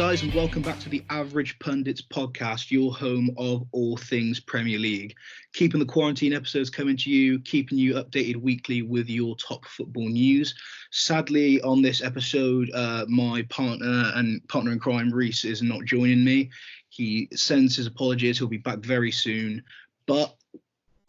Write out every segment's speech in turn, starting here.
guys, and welcome back to the Average Pundits podcast, your home of all things Premier League. Keeping the quarantine episodes coming to you, keeping you updated weekly with your top football news. Sadly, on this episode, my partner in crime, Reese, is not joining me. He sends his apologies. He'll be back very soon. But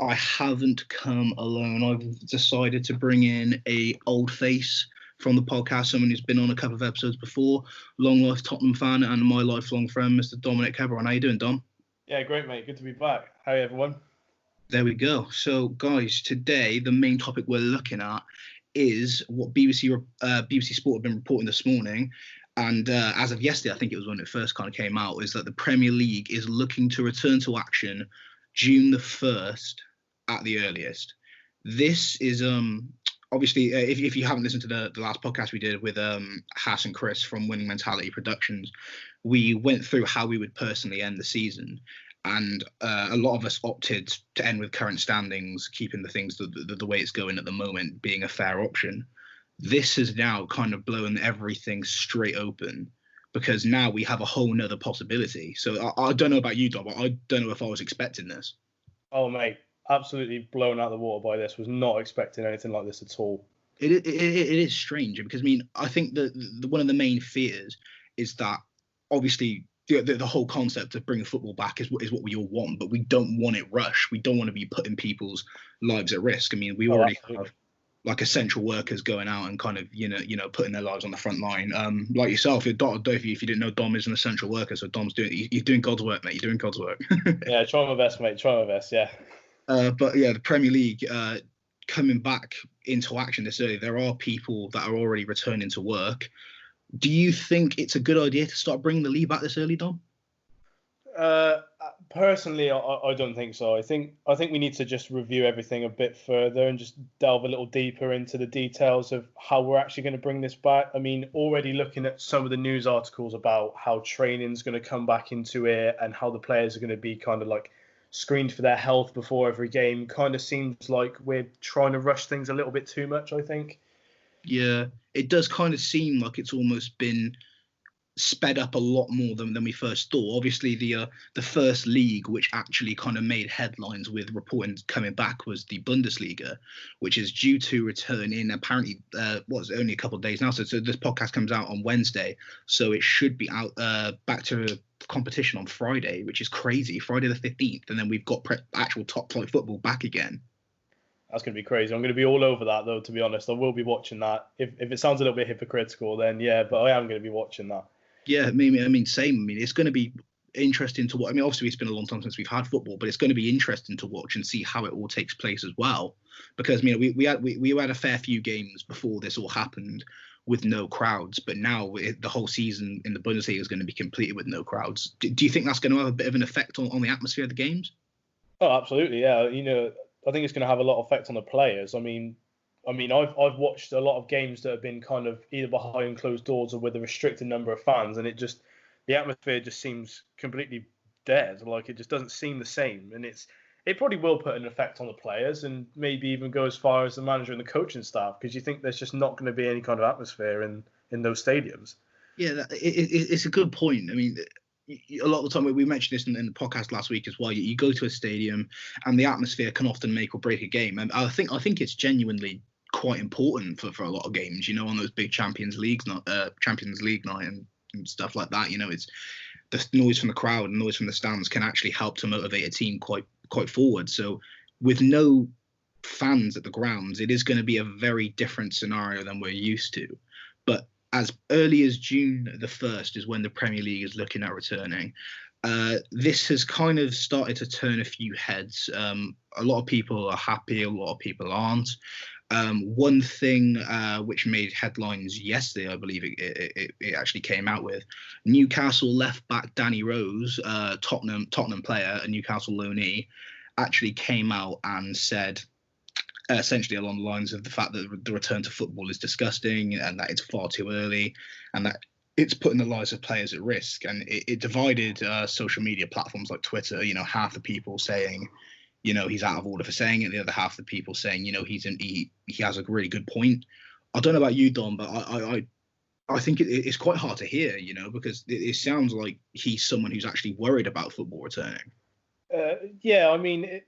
I haven't come alone. I've decided to bring in a old face from the podcast, someone who's been on a couple of episodes before, long life Tottenham fan and my lifelong friend, Mr. Dominic Cabron. How you doing, Dom? Yeah, great, mate. Good to be back. How are you, everyone? There we go. So, guys, today the main topic we're looking at is what BBC Sport have been reporting this morning. And as of yesterday, I think it was when it first kind of came out, is that the Premier League is looking to return to action June the 1st at the earliest. This is obviously, if you haven't listened to the last podcast we did with Haas and Chris from Winning Mentality Productions, we went through how we would personally end the season. And a lot of us opted to end with current standings, keeping the things the way it's going at the moment being a fair option. This has now kind of blown everything straight open, because now we have a whole nother possibility. So I don't know about you, Dom, but I don't know if I was expecting this. Oh, mate. Absolutely blown out of the water by this. Was not expecting anything like this at all. It is strange, because I mean, I think that one of the main fears is that obviously the whole concept of bringing football back is what we all want, but we don't want it rushed. We don't want to be putting people's lives at risk. I mean, we already have like essential workers going out and kind of you know putting their lives on the front line. Like yourself, if you didn't know, Dom is an essential worker, so you're doing God's work, mate. You're doing God's work. Yeah, try my best, mate. Try my best. Yeah. But yeah, the Premier League coming back into action this early, there are people that are already returning to work. Do you think it's a good idea to start bringing the league back this early, Dom? Personally, I don't think so. I think we need to just review everything a bit further and just delve a little deeper into the details of how we're actually going to bring this back. I mean, already looking at some of the news articles about how training's going to come back into it and how the players are going to be kind of like screened for their health before every game, kind of seems like we're trying to rush things a little bit too much, I think. Yeah, it does kind of seem like it's almost been sped up a lot more than we first thought. Obviously, the first league which actually kind of made headlines with reporting coming back was the Bundesliga, which is due to return in apparently only a couple of days now. So this podcast comes out on Wednesday, so it should be out back to competition on Friday, which is crazy. Friday the 15th, and then we've got actual top flight football back again. That's going to be crazy. I'm going to be all over that, though, to be honest. I will be watching that. If it sounds a little bit hypocritical, then yeah, but I am going to be watching that. Yeah, I mean, same. I mean, it's going to be interesting to watch. I mean, obviously, it's been a long time since we've had football, but it's going to be interesting to watch and see how it all takes place as well. Because we had a fair few games before this all happened with no crowds, but now the whole season in the Bundesliga is going to be completed with no crowds. Do you think that's going to have a bit of an effect on the atmosphere of the games? Oh, absolutely, yeah. I think it's going to have a lot of effect on the players. I mean, I've watched a lot of games that have been kind of either behind closed doors or with a restricted number of fans, and the atmosphere just seems completely dead. Like, it just doesn't seem the same, and it probably will put an effect on the players, and maybe even go as far as the manager and the coaching staff, because you think there's just not going to be any kind of atmosphere in those stadiums. Yeah, it's a good point. I mean, a lot of the time, we mentioned this in the podcast last week as well. You go to a stadium, and the atmosphere can often make or break a game. And I think it's genuinely quite important for a lot of games. On those big Champions League night and stuff like that. It's the noise from the crowd and noise from the stands can actually help to motivate a team quite forward. So with no fans at the grounds, it is going to be a very different scenario than we're used to. But as early as June the 1st is when the Premier League is looking at returning. This has kind of started to turn a few heads. A lot of people are happy, a lot of people aren't. One thing which made headlines yesterday, I believe it actually came out with, Newcastle left back Danny Rose, Tottenham player, a Newcastle loanee, actually came out and said, essentially along the lines of the fact that the return to football is disgusting and that it's far too early and that it's putting the lives of players at risk. And it divided social media platforms like Twitter. Half the people saying, he's out of order for saying it. The other half of the people saying, he has a really good point. I don't know about you, Dom, but I think it's quite hard to hear, because it sounds like he's someone who's actually worried about football returning. Yeah, I mean,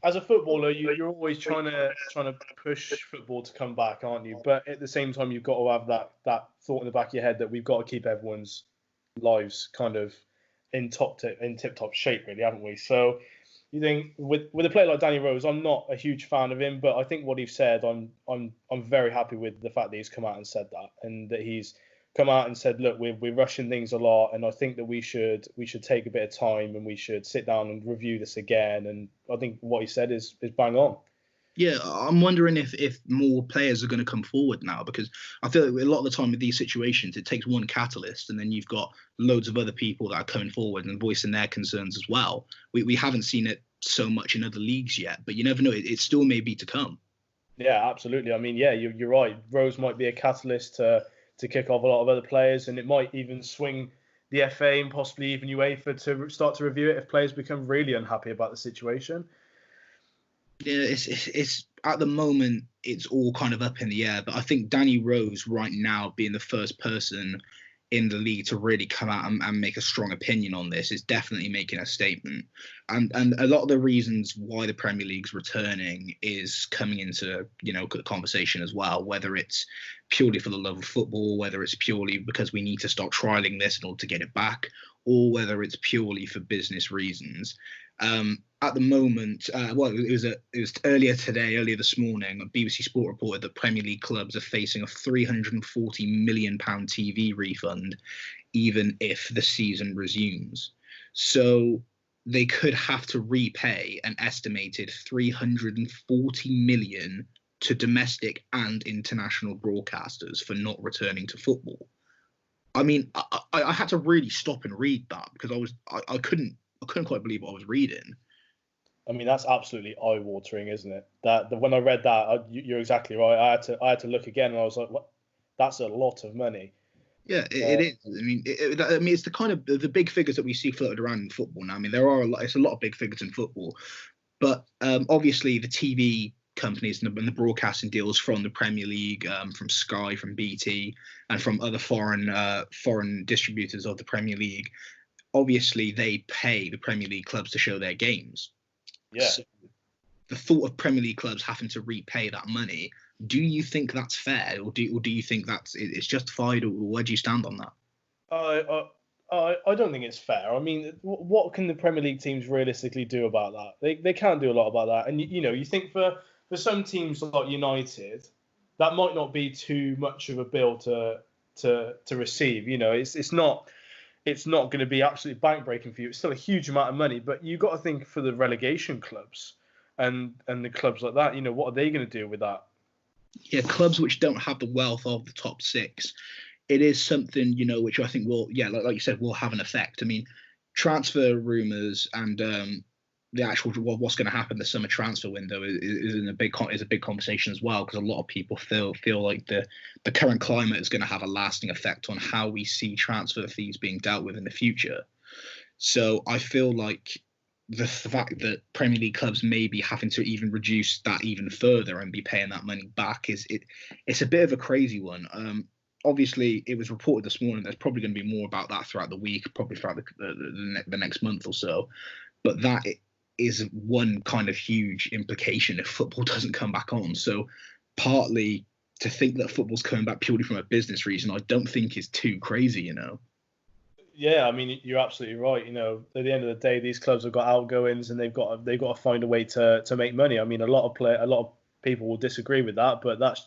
as a footballer, you're always trying to push football to come back, aren't you? But at the same time, you've got to have that thought in the back of your head that we've got to keep everyone's lives kind of in tip-top shape, really, haven't we? So you think with a player like Danny Rose, I'm not a huge fan of him, but I think what he's said, I'm very happy with the fact that he's come out and said that, and that he's come out and said, look, we're rushing things a lot, and I think that we should take a bit of time and we should sit down and review this again. And I think what he said is bang on. Yeah, I'm wondering if more players are going to come forward now, because I feel like a lot of the time with these situations, it takes one catalyst and then you've got loads of other people that are coming forward and voicing their concerns as well. We haven't seen it so much in other leagues yet, but you never know. It still may be to come. Yeah, absolutely. I mean, yeah, you're right. Rose might be a catalyst to kick off a lot of other players, and it might even swing the FA and possibly even UEFA to start to review it if players become really unhappy about the situation. Yeah, it's at the moment it's all kind of up in the air, but I think Danny Rose right now being the first person in the league to really come out and make a strong opinion on this is definitely making a statement. And a lot of the reasons why the Premier League's returning is coming into, conversation as well, whether it's purely for the love of football, whether it's purely because we need to start trialing this in order to get it back, or whether it's purely for business reasons. At the moment, it was earlier this morning, BBC Sport reported that Premier League clubs are facing a £340 million TV refund, even if the season resumes. So they could have to repay an estimated £340 million to domestic and international broadcasters for not returning to football. I mean, I had to really stop and read that because I couldn't quite believe what I was reading. I mean, that's absolutely eye-watering, isn't it? That when I read that, you're exactly right. I had to look again, and I was like, "What? That's a lot of money." Yeah, it is. I mean, it's the kind of the big figures that we see floated around in football now. I mean, it's a lot of big figures in football, but obviously the TV companies and the broadcasting deals from the Premier League, from Sky, from BT, and from other foreign distributors of the Premier League. Obviously, they pay the Premier League clubs to show their games. Yeah. So the thought of Premier League clubs having to repay that money, do you think that's fair, or do you think it's justified, or where do you stand on that? I don't think it's fair. I mean, what can the Premier League teams realistically do about that? They can't do a lot about that. And you think for some teams like United, that might not be too much of a bill to receive. It's not going to be absolutely bank breaking for you. It's still a huge amount of money, but you've got to think for the relegation clubs and the clubs like that. What are they going to do with that? Yeah, clubs which don't have the wealth of the top six, it is something which I think will, like you said, will have an effect. I mean, transfer rumours and the actual what's going to happen the summer transfer window is a big conversation as well, because a lot of people feel like the current climate is going to have a lasting effect on how we see transfer fees being dealt with in the future. So I feel like the fact that Premier League clubs may be having to even reduce that even further and be paying that money back it's a bit of a crazy one. Obviously, it was reported this morning. There's probably going to be more about that throughout the week, probably throughout the next month or so. But that is one kind of huge implication if football doesn't come back on. So partly to think that football's coming back purely from a business reason, I don't think is too crazy, Yeah, I mean, you're absolutely right. At the end of the day, these clubs have got outgoings and they've got to find a way to make money. I mean, a lot of people will disagree with that, but that's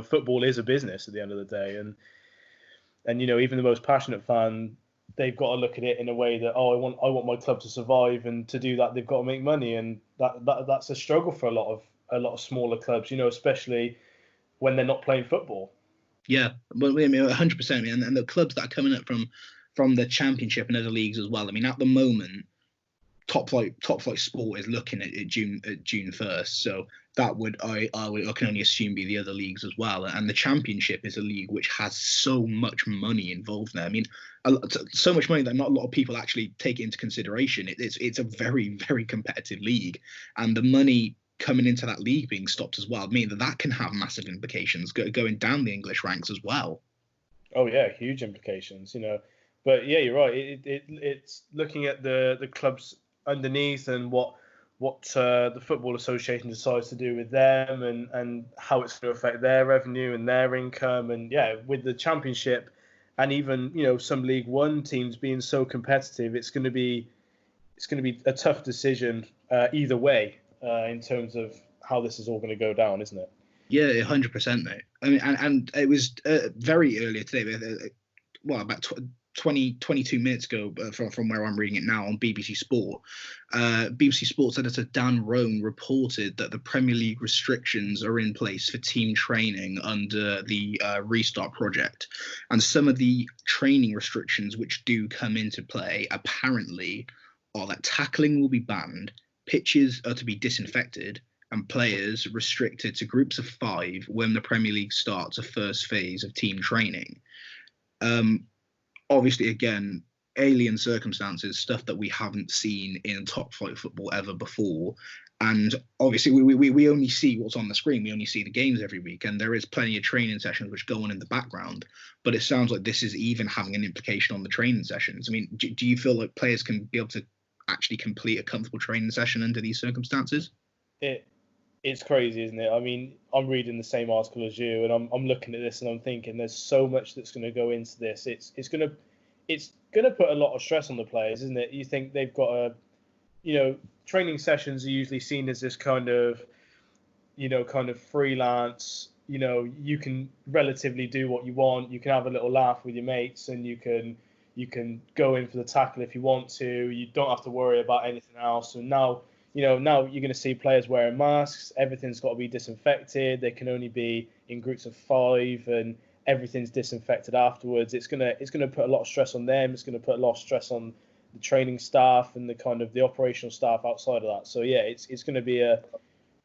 football is a business at the end of the day, and even the most passionate fan, they've got to look at it in a way that, I want my club to survive, and to do that they've got to make money, and that's a struggle for a lot of smaller clubs, especially when they're not playing football. Yeah, but I mean 100%, and the clubs that are coming up from the Championship and other leagues as well. I mean, at the moment, top flight sport is looking at June 1st, so that I can only assume be the other leagues as well. And the Championship is a league which has so much money involved there. I mean, so much money that not a lot of people actually take it into consideration. It's a very, very competitive league, and the money coming into that league being stopped as well, I mean, that can have massive implications going down the English ranks as well. Oh yeah, huge implications, you know. But yeah, you're right. It's looking at the clubs underneath and what the football association decides to do with them, and how it's going to affect their revenue and their income. And yeah, with the championship and even, you know, some League One teams being so competitive, it's going to be a tough decision either way in terms of how this is all going to go down, isn't it? Yeah, 100%, mate. I mean, and it was very earlier today, well, about 22 minutes ago from where I'm reading it now on BBC Sport. BBC Sports editor Dan Roan reported that the Premier League restrictions are in place for team training under the Restart project. And some of the training restrictions which do come into play apparently are that tackling will be banned, pitches are to be disinfected, and players restricted to groups of 5 when the Premier League starts a first phase of team training. Obviously, again, alien circumstances, stuff that we haven't seen in top flight football ever before. And obviously, we only see what's on the screen. We only see the games every week. And there is plenty of training sessions which go on in the background. But it sounds like this is even having an implication on the training sessions. I mean, do you feel like players can be able to actually complete a comfortable training session under these circumstances? It's crazy, isn't it? I mean, I'm reading the same article as you, and I'm looking at this and I'm thinking there's so much that's going to go into this. It's gonna put a lot of stress on the players, isn't it? You think they've got training sessions are usually seen as this kind of, kind of freelance. You know, you can relatively do what you want. You can have a little laugh with your mates, and you can go in for the tackle if you want to. You don't have to worry about anything else. And now you're going to see players wearing masks. Everything's got to be disinfected. They can only be in groups of 5, and everything's disinfected afterwards. It's gonna put a lot of stress on them. It's going to put a lot of stress on the training staff and the kind of the operational staff outside of that. So yeah, it's going to be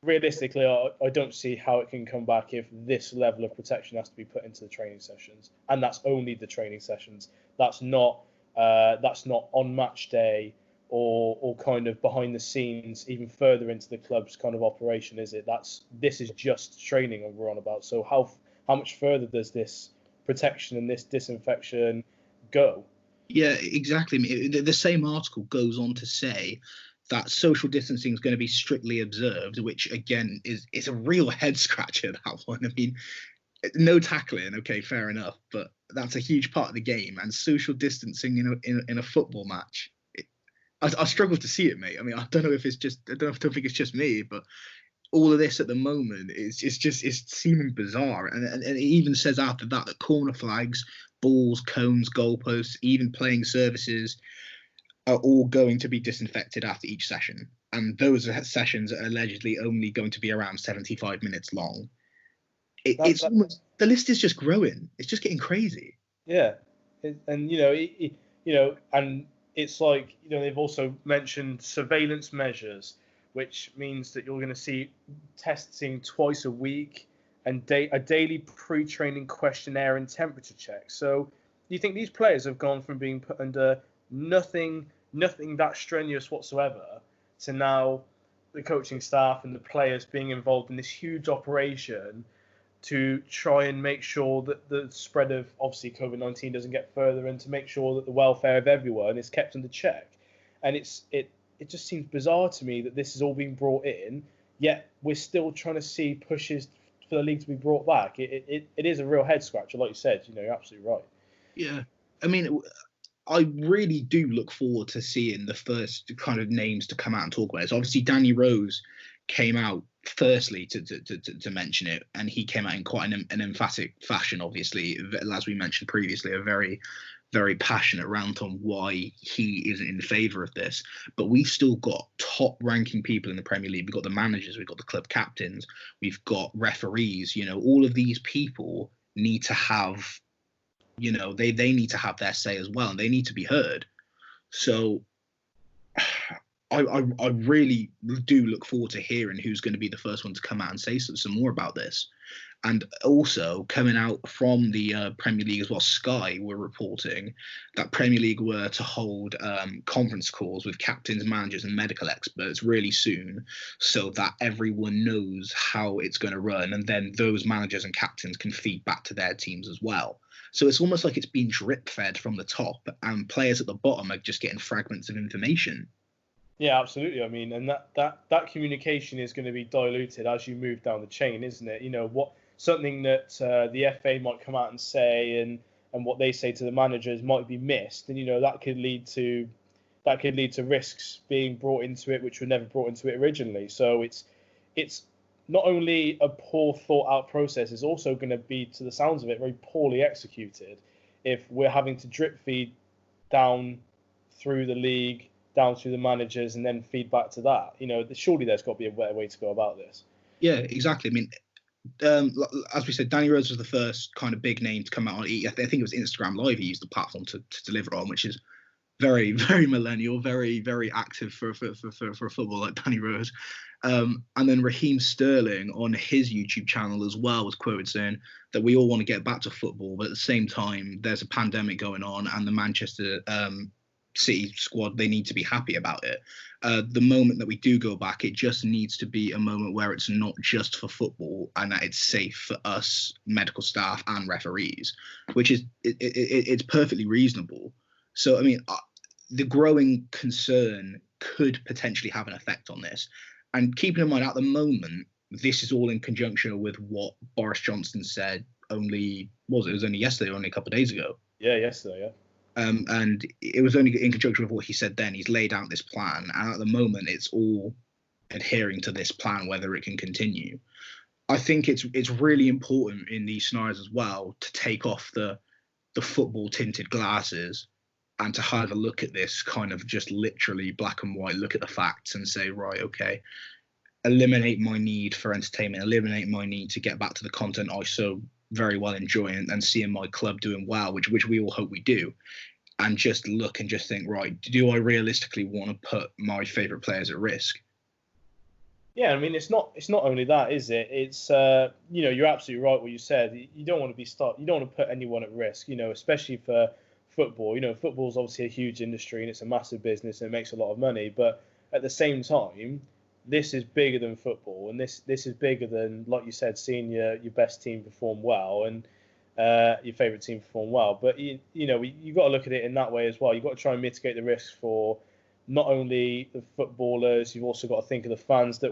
realistically, I don't see how it can come back if this level of protection has to be put into the training sessions, and that's only the training sessions. That's not on match day or kind of behind the scenes, even further into the club's kind of operation, is it? This is just training we're on about. So how much further does this protection and this disinfection go? Yeah, exactly. The same article goes on to say that social distancing is going to be strictly observed, which again is a real head scratcher. That one. I mean, no tackling, okay, fair enough, but that's a huge part of the game. And social distancing in a football match, I struggle to see it, mate. I mean, I don't think it's just me, but all of this at the moment it's seeming bizarre. And it even says after that corner flags, balls, cones, goalposts, even playing services are all going to be disinfected after each session. And those sessions are allegedly only going to be around 75 minutes long. It's almost, the list is just growing. It's just getting crazy. Yeah, and and it's like, they've also mentioned surveillance measures, which means that you're going to see testing twice a week and a daily pre-training questionnaire and temperature check. So you think these players have gone from being put under nothing that strenuous whatsoever to now the coaching staff and the players being involved in this huge operation to try and make sure that the spread of obviously COVID-19 doesn't get further, and to make sure that the welfare of everyone is kept under check. And it just seems bizarre to me that this is all being brought in, yet we're still trying to see pushes for the league to be brought back. It is a real head scratcher, like you said. You're absolutely right. Yeah, I mean, I really do look forward to seeing the first kind of names to come out and talk about it. So obviously, Danny Rose came out firstly to mention it, and he came out in quite an emphatic fashion. Obviously, as we mentioned previously, a very, very passionate rant on why he isn't in favour of this. But we've still got top-ranking people in the Premier League. We've got the managers, we've got the club captains, we've got referees. All of these people need to have, they need to have their say as well, and they need to be heard. So I really do look forward to hearing who's going to be the first one to come out and say some more about this. And also coming out from the Premier League as well, Sky were reporting that Premier League were to hold conference calls with captains, managers and medical experts really soon, so that everyone knows how it's going to run. And then those managers and captains can feed back to their teams as well. So it's almost like it's been drip fed from the top, and players at the bottom are just getting fragments of information. Yeah, absolutely. I mean, and that communication is going to be diluted as you move down the chain, isn't it? Something that the FA might come out and say, and what they say to the managers might be missed, and that could lead to risks being brought into it which were never brought into it originally. So it's not only a poor thought out process, it's also going to be, to the sounds of it, very poorly executed if we're having to drip feed down through the league, down through the managers, and then feedback to that. Surely there's got to be a better way to go about this. Yeah, exactly. I mean, as we said, Danny Rose was the first kind of big name to come out on. I think it was Instagram Live he used the platform to deliver on, which is very, very millennial, very, very active for a football like Danny Rose. And then Raheem Sterling on his YouTube channel as well was quoted saying that we all want to get back to football, but at the same time, there's a pandemic going on, and the Manchester City squad, they need to be happy about it. The moment that we do go back, it just needs to be a moment where it's not just for football and that it's safe for us, medical staff and referees, which is it's perfectly reasonable. So, I mean, the growing concern could potentially have an effect on this. And keeping in mind, at the moment, this is all in conjunction with what Boris Johnson said it was only yesterday, only a couple of days ago. Yeah, yesterday, yeah. And it was only in conjunction with what he said then. He's laid out this plan, and at the moment, it's all adhering to this plan, whether it can continue. I think it's really important in these scenarios as well to take off the football tinted glasses and to have a look at this kind of just literally black and white, look at the facts and say, right, okay, eliminate my need for entertainment, eliminate my need to get back to the content I so very well enjoy and seeing my club doing well, which we all hope we do, and just look and just think, right, do I realistically want to put my favourite players at risk? Yeah, I mean, it's not only that, is it? It's you're absolutely right what you said. You don't want to you don't want to put anyone at risk, especially for football. Football is obviously a huge industry and it's a massive business and it makes a lot of money, but at the same time, this is bigger than football, and this is bigger than, like you said, seeing your best team perform well and your favourite team perform well. But you got to look at it in that way as well. You've got to try and mitigate the risks for not only the footballers. You've also got to think of the fans that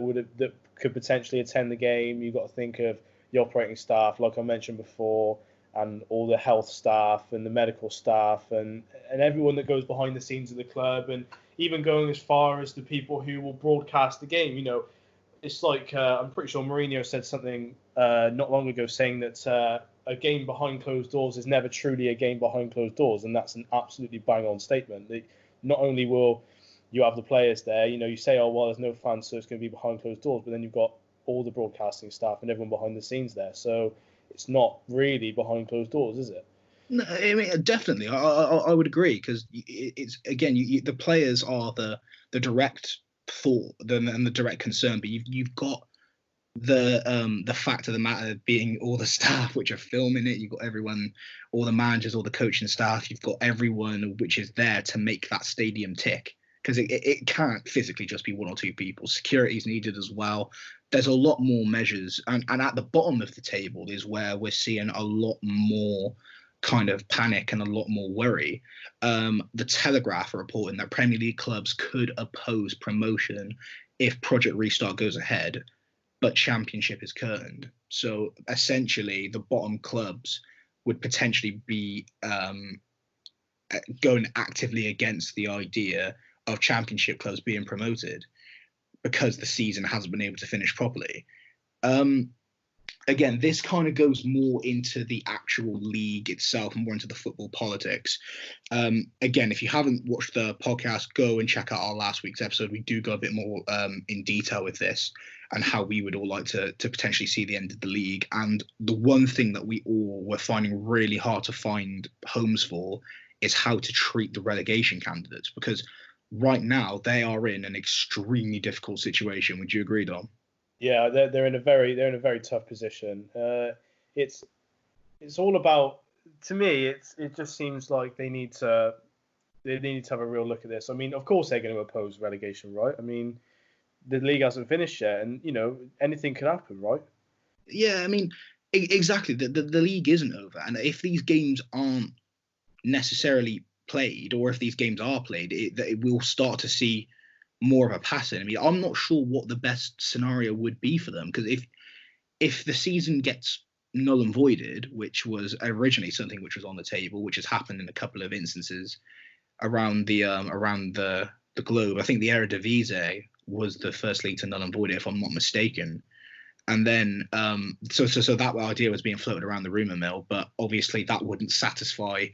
could potentially attend the game. You've got to think of the operating staff, like I mentioned before, and all the health staff and the medical staff and everyone that goes behind the scenes of the club, and even going as far as the people who will broadcast the game. It's like I'm pretty sure Mourinho said something not long ago saying that a game behind closed doors is never truly a game behind closed doors, and that's an absolutely bang-on statement. Not only will you have the players there, you say, oh, well, there's no fans, so it's going to be behind closed doors, but then you've got all the broadcasting staff and everyone behind the scenes there. So it's not really behind closed doors, is it? No, I mean, definitely, I would agree, because it's, again, the players are the direct thought and the direct concern, but you've got the fact of the matter being all the staff which are filming it. You've got everyone, all the managers, all the coaching staff. You've got everyone which is there to make that stadium tick, because it can't physically just be one or two people. Security is needed as well. There's a lot more measures, and at the bottom of the table is where we're seeing a lot more kind of panic and a lot more worry. The Telegraph are reporting that Premier League clubs could oppose promotion if Project Restart goes ahead, but Championship is curtained. So essentially, the bottom clubs would potentially be going actively against the idea of Championship clubs being promoted because the season hasn't been able to finish properly. Again, this kind of goes more into the actual league itself and more into the football politics. Again, if you haven't watched the podcast, go and check out our last week's episode. We do go a bit more in detail with this and how we would all like to potentially see the end of the league. And the one thing that we all were finding really hard to find homes for is how to treat the relegation candidates, because right now they are in an extremely difficult situation. Would you agree, Dom? Yeah, they're in a very tough position. It's all about, to me, it just seems like they need to have a real look at this. I mean, of course they're going to oppose relegation, right? I mean, the league hasn't finished yet, and anything can happen, right? Yeah, I mean, Exactly. The league isn't over, and if these games aren't necessarily played, or if these games are played, it will start to see more of a pattern. I mean, I'm not sure what the best scenario would be for them, because if the season gets null and voided, which was originally something which was on the table, which has happened in a couple of instances around the globe. I think the Eredivisie was the first league to null and void it, if I'm not mistaken. And then, so that idea was being floated around the rumor mill, but obviously that wouldn't satisfy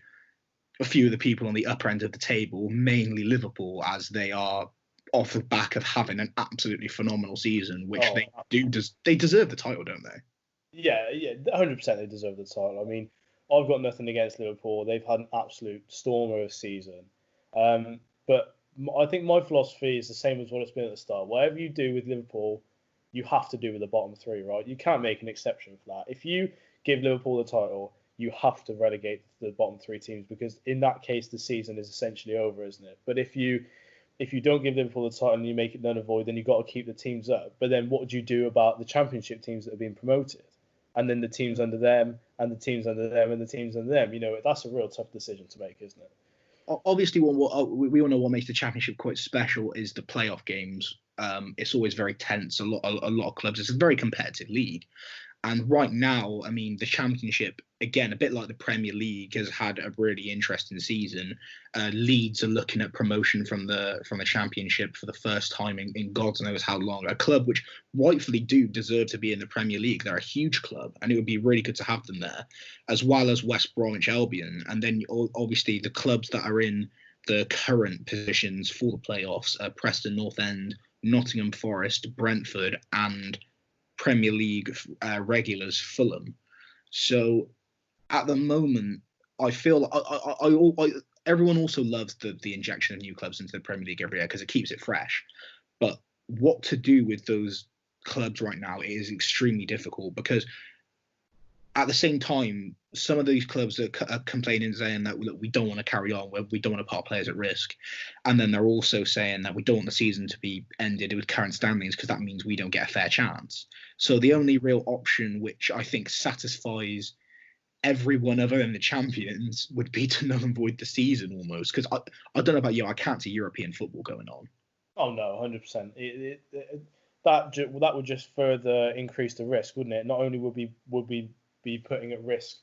a few of the people on the upper end of the table, mainly Liverpool, as they are off the back of having an absolutely phenomenal season, which they deserve the title, don't they? Yeah, 100% they deserve the title. I mean, I've got nothing against Liverpool. They've had an absolute stormer of a season. But I think my philosophy is the same as what it's been at the start. Whatever you do with Liverpool, you have to do with the bottom three, right? You can't make an exception for that. If you give Liverpool the title, you have to relegate the bottom three teams, because in that case, the season is essentially over, isn't it? But if you don't give Liverpool the title and you make it null and void, then you've got to keep the teams up. But then what do you do about the Championship teams that have been promoted? And then the teams under them, and the teams under them, and the teams under them. That's a real tough decision to make, isn't it? Obviously, we all know what makes the Championship quite special is the playoff games. It's always very tense. A lot of clubs. It's a very competitive league. And right now, I mean, the Championship, again, a bit like the Premier League, has had a really interesting season. Leeds are looking at promotion from the Championship for the first time in God knows how long. A club which rightfully do deserve to be in the Premier League. They're a huge club, and it would be really good to have them there, as well as West Bromwich Albion. And then obviously the clubs that are in the current positions for the playoffs are Preston North End, Nottingham Forest, Brentford, and Premier League regulars Fulham. So at the moment, I feel everyone also loves the injection of new clubs into the Premier League every year because it keeps it fresh. But what to do with those clubs right now is extremely difficult, because at the same time, some of these clubs are complaining, saying that look, we don't want to carry on, we don't want to put our players at risk. And then they're also saying that we don't want the season to be ended with current standings, because that means we don't get a fair chance. So the only real option which I think satisfies everyone other than the champions would be to null and void the season almost. Because I don't know about you, I can't see European football going on. Oh, no, 100%. That would just further increase the risk, wouldn't it? Not only would we be putting at risk,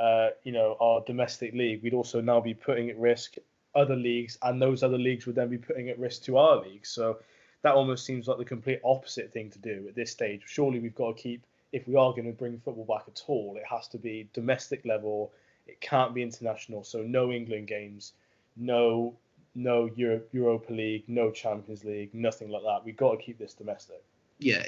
our domestic league, we'd also now be putting at risk other leagues, and those other leagues would then be putting at risk to our league. So that almost seems like the complete opposite thing to do at this stage. Surely we've got to keep, if we are going to bring football back at all, it has to be domestic level. It can't be international. So no England games, no Europa League, no Champions League, nothing like that. We've got to keep this domestic. Yeah,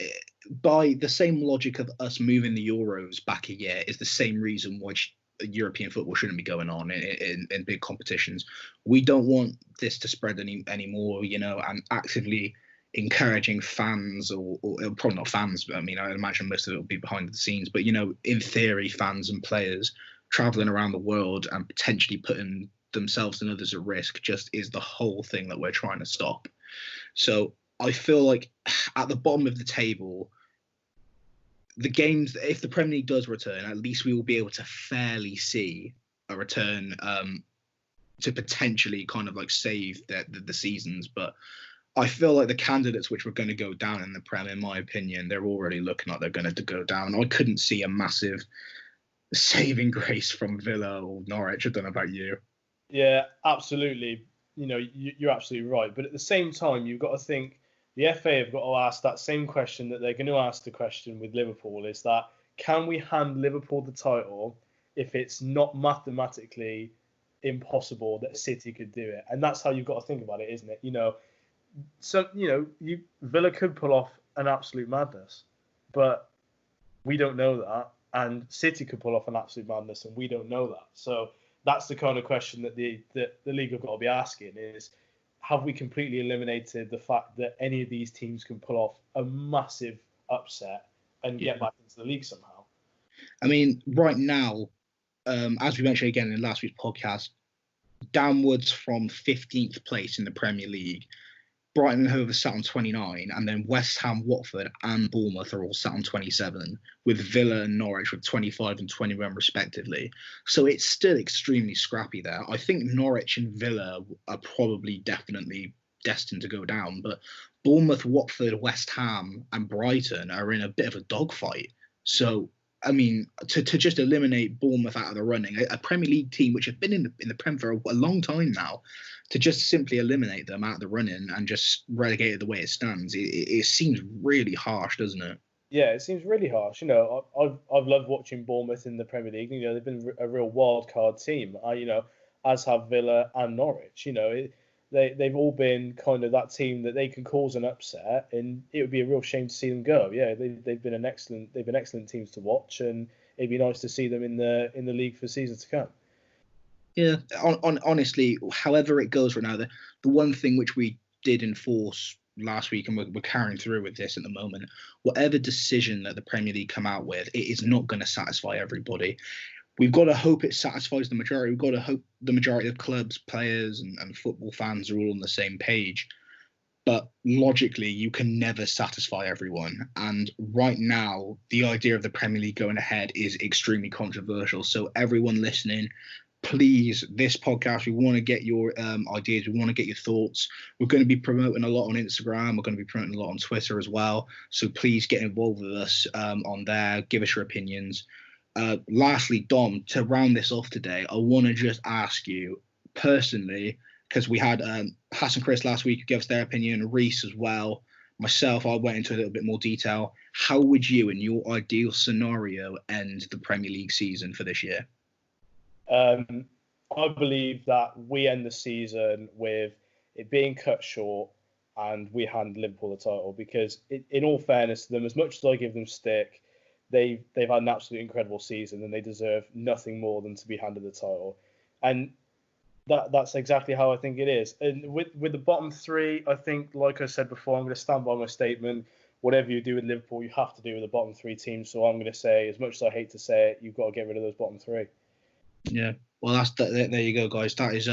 by the same logic of us moving the Euros back a year is the same reason why European football shouldn't be going on in big competitions. We don't want this to spread anymore, and actively encouraging fans, or probably not fans, but I mean, I imagine most of it will be behind the scenes, but, in theory, fans and players traveling around the world and potentially putting themselves and others at risk just is the whole thing that we're trying to stop. So I feel like at the bottom of the table, the games, if the Premier League does return, at least we will be able to fairly see a return to potentially kind of like save the seasons. But I feel like the candidates which were going to go down in the Prem, in my opinion, they're already looking like they're going to go down. I couldn't see a massive saving grace from Villa or Norwich. I don't know about you. Yeah, absolutely. You're absolutely right. But at the same time, you've got to think, the FA have got to ask that same question that they're going to ask the question with Liverpool, is that, can we hand Liverpool the title if it's not mathematically impossible that City could do it? And that's how you've got to think about it, isn't it? Villa could pull off an absolute madness, but we don't know that. And City could pull off an absolute madness, and we don't know that. So that's the kind of question that the league have got to be asking, is, have we completely eliminated the fact that any of these teams can pull off a massive upset and get back into the league somehow? I mean, right now, as we mentioned again in last week's podcast, downwards from 15th place in the Premier League, Brighton and Hove are sat on 29, and then West Ham, Watford, and Bournemouth are all sat on 27, with Villa and Norwich with 25 and 21 respectively. So it's still extremely scrappy there. I think Norwich and Villa are probably definitely destined to go down, but Bournemouth, Watford, West Ham, and Brighton are in a bit of a dogfight. So, I mean, to just eliminate Bournemouth out of the running, a Premier League team which have been in the Prem for a long time now, to just simply eliminate them out of the running and just relegate it the way it stands, it seems really harsh, doesn't it? Yeah, it seems really harsh. You know, I've loved watching Bournemouth in the Premier League. You know, they've been a real wild card team. You know, as have Villa and Norwich. You know, they've all been kind of that team that they can cause an upset, and it would be a real shame to see them go. Yeah, they've been excellent teams to watch, and it'd be nice to see them in the league for seasons to come. Yeah, honestly, however it goes right now, the one thing which we did enforce last week, and we're carrying through with this at the moment, whatever decision that the Premier League come out with, it is not going to satisfy everybody. We've got to hope it satisfies the majority. We've got to hope the majority of clubs, players, and football fans are all on the same page. But logically, you can never satisfy everyone. And right now, the idea of the Premier League going ahead is extremely controversial. So everyone listening, please, this podcast, we want to get your ideas. We want to get your thoughts. We're going to be promoting a lot on Instagram. We're going to be promoting a lot on Twitter as well. So please get involved with us on there. Give us your opinions. Lastly, Dom, to round this off today, I want to just ask you personally, because we had Hassan Chris last week who gave us their opinion, Reese as well. Myself, I went into a little bit more detail. How would you, in your ideal scenario, end the Premier League season for this year? I believe that we end the season with it being cut short and we hand Liverpool the title, because in all fairness to them, as much as I give them stick, they've had an absolutely incredible season and they deserve nothing more than to be handed the title. And that's exactly how I think it is. And with the bottom three, I think, like I said before, I'm going to stand by my statement. Whatever you do with Liverpool, you have to do with the bottom three teams. So I'm going to say, as much as I hate to say it, you've got to get rid of those bottom three. Yeah, well, there you go, guys. That is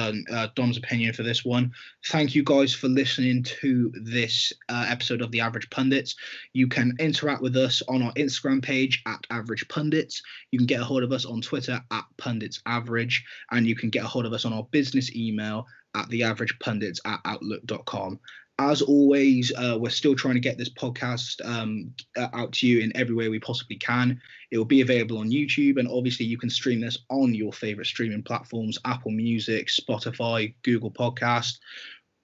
Dom's opinion for this one. Thank you, guys, for listening to this episode of The Average Pundits. You can interact with us on our Instagram page at Average Pundits. You can get a hold of us on Twitter at Pundits Average, and you can get a hold of us on our business email at theaveragepundits@outlook.com. As always, we're still trying to get this podcast out to you in every way we possibly can. It will be available on YouTube, and obviously you can stream this on your favorite streaming platforms: Apple Music, Spotify, Google Podcast,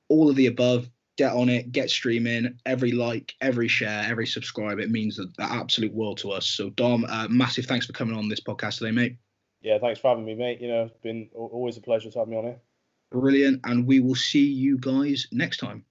all of the above. Get on it, get streaming. Every like, every share, every subscribe, it means the absolute world to us. So Dom, massive thanks for coming on this podcast today, mate. Yeah, thanks for having me, mate. You know, it's been always a pleasure to have me on here. Brilliant, and we will see you guys next time.